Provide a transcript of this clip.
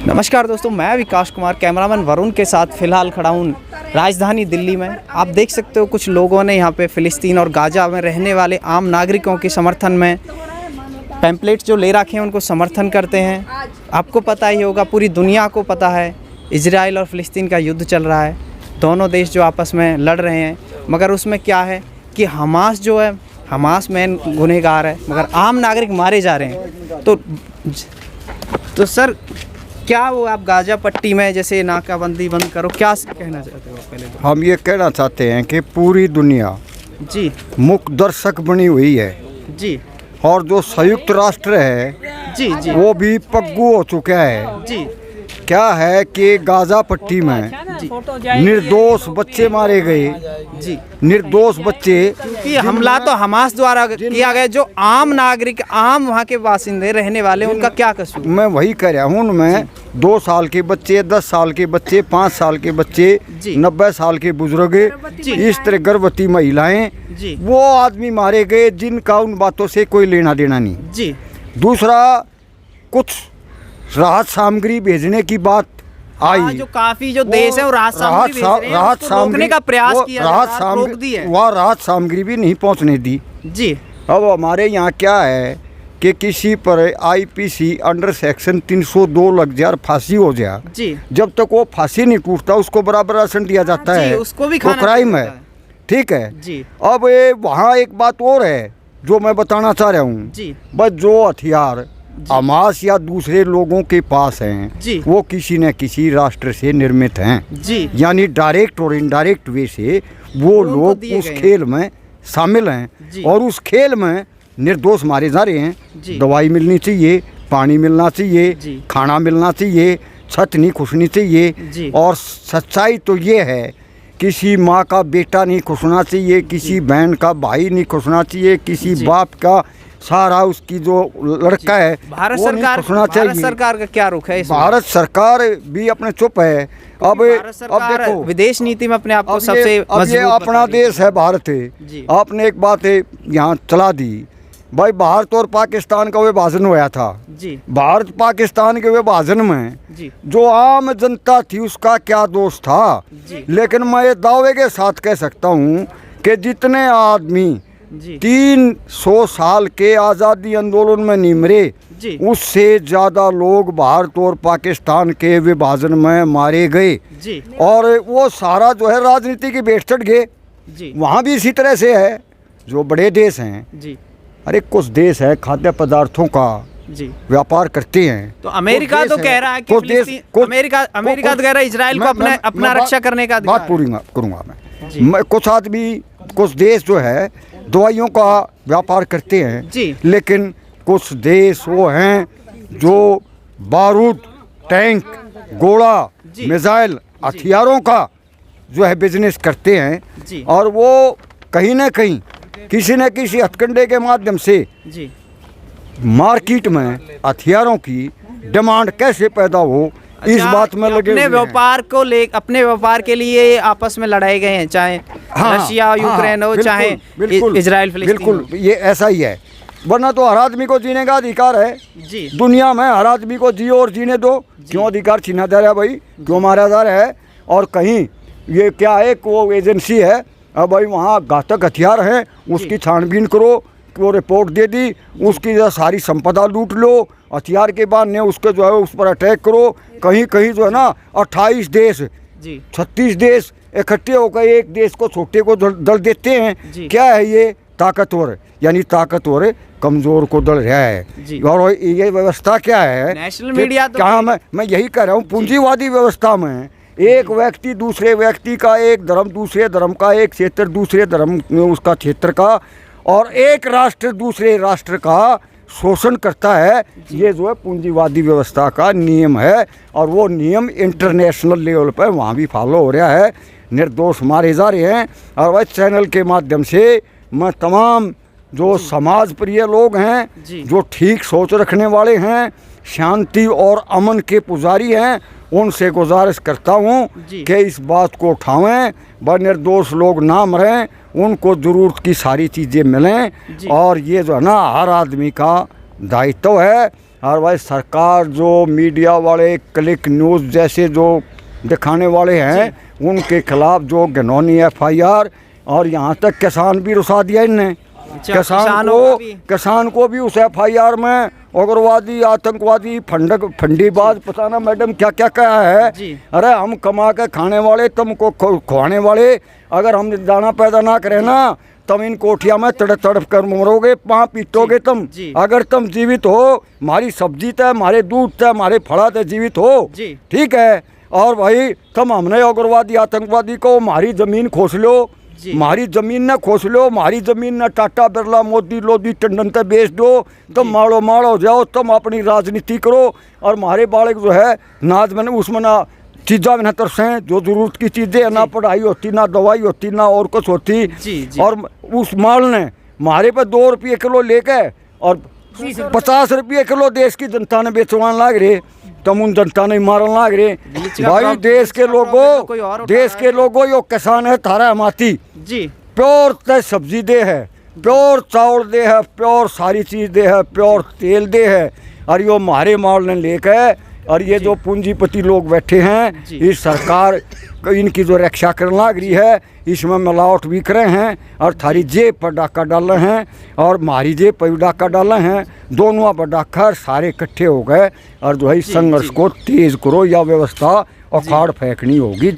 नमस्कार दोस्तों, मैं विकास कुमार कैमरामैन वरुण के साथ फ़िलहाल खड़ा हूँ राजधानी दिल्ली में। आप देख सकते हो कुछ लोगों ने यहाँ पे फ़िलिस्तीन और गाज़ा में रहने वाले आम नागरिकों के समर्थन में पैम्पलेट जो ले रखे हैं उनको समर्थन करते हैं। आपको पता ही होगा, पूरी दुनिया को पता है, इजराइल और फ़िलिस्तीन का युद्ध चल रहा है। दोनों देश जो आपस में लड़ रहे हैं, मगर उसमें क्या है कि हमास जो है, हमास मेन गुनहगार है, मगर आम नागरिक मारे जा रहे हैं। तो सर, क्या वो आप गाज़ा पट्टी में जैसे नाकाबंदी बंद करो, क्या कहना चाहते हो पहले तो? हम ये कहना चाहते हैं कि पूरी दुनिया जी मुख्य दर्शक बनी हुई है जी और जो संयुक्त राष्ट्र है जी जी वो भी पग्गू हो चुका है। जी क्या है कि गाज़ा पट्टी में निर्दोष बच्चे मारे गए, जी निर्दोष बच्चे कि हमला तो हमास द्वारा किया गया। जो आम नागरिक, आम वहाँ के बासिंदे रहने वाले, उनका क्या कसूर? मैं वही कह रहा हूँ। उनमें 2 साल के बच्चे, 10 साल के बच्चे, 5 साल के बच्चे, 90 साल के बुजुर्ग, इस तरह गर्भवती महिलाएं, वो आदमी मारे गए जिनका उन बातों से कोई लेना देना नहीं। जी दूसरा, कुछ राहत सामग्री भेजने की बात आई, जो काफी जो देश है वो राहत सामग्री रोकने का प्रयास किया, रोक दी है। वह राहत सामग्री भी नहीं पहुंचने दी। जी अब हमारे यहाँ क्या है कि किसी पर आईपीसी अंडर सेक्शन 302 लग जाए और फांसी हो जाए, जी जब तक वो फांसी नहीं टूटता उसको बराबर आसन दिया जाता है, उसको भी वो क्राइम है। ठीक है जी। अब वहाँ एक बात और है जो मैं बताना चाह रहा हूँ। बस जो हथियार हमास या दूसरे लोगों के पास हैं वो किसी न किसी राष्ट्र से निर्मित हैं, यानी डायरेक्ट और इनडायरेक्ट वे से वो लोग उस खेल में शामिल हैं और उस खेल में निर्दोष मारे जा रहे हैं। दवाई मिलनी चाहिए, पानी मिलना चाहिए, खाना मिलना चाहिए, छत नहीं खुशनी चाहिए। और सच्चाई तो ये है, किसी माँ का बेटा नहीं खुशना चाहिए, किसी बहन का भाई नहीं खुशना चाहिए, किसी बाप का सारा उसकी जो लड़का है भारत वो नहीं खुशना चाहिए। भारत सरकार का क्या रुख है? भारत सरकार भी अपने चुप है। अब देखो, विदेश नीति में अपने आप को सबसे अब ये अपना देश है भारत है। आपने एक बात है यहाँ चला दी, भाई भारत और पाकिस्तान का विभाजन हुआ था। भारत पाकिस्तान के विभाजन में जो आम जनता थी उसका क्या दोष था? लेकिन मैं ये दावे के साथ कह सकता हूँ कि जितने आदमी 300 साल के आज़ादी आंदोलन में नहीं मरे, उससे ज़्यादा लोग भारत और पाकिस्तान के विभाजन में मारे गए। और वो सारा जो है राजनीति की भेंट चढ़ गए। वहाँ भी इसी तरह से है। जो बड़े देश हैं, अरे कुछ देश है खाद्य पदार्थों का व्यापार करते हैं, तो अमेरिका तो कह रहा है कि अमेरिका तो कह रहा है इजराइल को अपना रक्षा करने का बात पूरी करूँगा मैं। कुछ आदमी, कुछ देश जो है दवाइयों का व्यापार करते हैं, लेकिन कुछ देश वो हैं जो बारूद, टैंक, गोला, मिसाइल, हथियारों का जो है बिजनेस करते हैं। और वो कहीं ना कहीं किसी न किसी हथकंडे के माध्यम से मार्केट में हथियारों की डिमांड कैसे पैदा हो, इस बात में लगे। अपने व्यापार के लिए आपस में लड़ाए गए हैं, चाहे रशिया यूक्रेन हो, चाहे इजराइल फिलिस्तीन। बिल्कुल ये ऐसा ही है, वरना तो हर आदमी को जीने का अधिकार है दुनिया में। हर आदमी को जियो और जीने दो। क्यों अधिकार छीना जा रहा है भाई? क्यों मारा जा रहा है? और कहीं ये क्या है, वो एजेंसी है, अब भाई वहाँ घातक हथियार हैं, उसकी छानबीन करो, वो रिपोर्ट दे दी, उसकी सारी संपदा लूट लो, हथियार के बाद ने उसके जो है उस पर अटैक करो। कहीं कहीं जो है ना 28 देश, 36 देश इकट्ठे होकर एक देश को, छोटे को दल देते हैं। क्या है ये? ताकतवर, यानी ताकतवर कमजोर को दल रहा है। और ये व्यवस्था क्या है? नेशनल मीडिया तो क्या मैं यही कह रहा हूँ, पूंजीवादी व्यवस्था में एक व्यक्ति दूसरे व्यक्ति का, एक धर्म दूसरे धर्म का, एक क्षेत्र दूसरे धर्म में उसका क्षेत्र का, और एक राष्ट्र दूसरे राष्ट्र का शोषण करता है। ये जो है पूंजीवादी व्यवस्था का नियम है, और वो नियम इंटरनेशनल लेवल पर वहाँ भी फॉलो हो रहा है। निर्दोष मारे जा रहे हैं। और वह चैनल के माध्यम से मैं तमाम जो समाज प्रिय लोग हैं, जो ठीक सोच रखने वाले हैं, शांति और अमन के पुजारी हैं, उनसे गुजारिश करता हूँ कि इस बात को उठावें, व निर्दोष लोग ना मरें, उनको ज़रूरत की सारी चीज़ें मिलें। और ये जो है ना हर आदमी का दायित्व है और भाई सरकार जो मीडिया वाले क्लिक न्यूज़ जैसे जो दिखाने वाले हैं उनके खिलाफ जो घिनौनी FIR, और यहाँ तक किसान भी रुसा दिया इनने। किसान को भी उस FIR में उग्रवादी, आतंकवादी, फंडीबाज, पता ना मैडम क्या क्या कहा है। अरे हम कमा के खाने वाले, तुमको खुआने वाले, अगर हम दाना पैदा ना करें ना, तुम इन कोठिया में तड़प तड़प कर मरोगे, पाँ पीटोगे तुम। अगर तुम जीवित हो, हमारी सब्जी तय, हमारे दूध तय, हमारे फड़ा तय जीवित हो, ठीक है। और भाई तुम हमने उग्रवादी, आतंकवादी को हमारी ज़मीन खोस लो, हमारी ज़मीन न खोस लो, हमारी ज़मीन न टाटा बिरला, मोदी, लोधी, टंडन तक बेच दो, तुम माड़ो माड़ हो जाओ, तुम अपनी राजनीति करो, और हमारे बालक जो है नाज में उसमें ना चीज़ा में न तरसें, जो ज़रूरत की चीज़ें, ना पढ़ाई होती, ना दवाई होती, ना और कुछ होती। और उस माल ने हमारे पे 2 रुपये किलो लेके और 50 रुपये किलो देश की जनता ने बेचवान लाग रहे, तुम उन जनता ने मारन लाग रहे। भाई देश के लोगों यो किसान है थारा हमाती जी, प्योर तय सब्जी दे है, प्योर चावल दे है, प्योर सारी चीज़ दे है, प्योर तेल दे है, और यो हमारे माल ने लेकर, और ये जो पूंजीपति लोग बैठे हैं, इस सरकार इनकी जो रक्षा करने लग रही है, इसमें मिलावट भी करे हैं, और थारी जेब पर डाका डाले हैं, और हमारी जेब पर भी डाका डाले हैं, दोनों पर डाका सारे इकट्ठे हो गए, और जो है संघर्ष को तेज करो, या व्यवस्था उखाड़ फेंकनी होगी।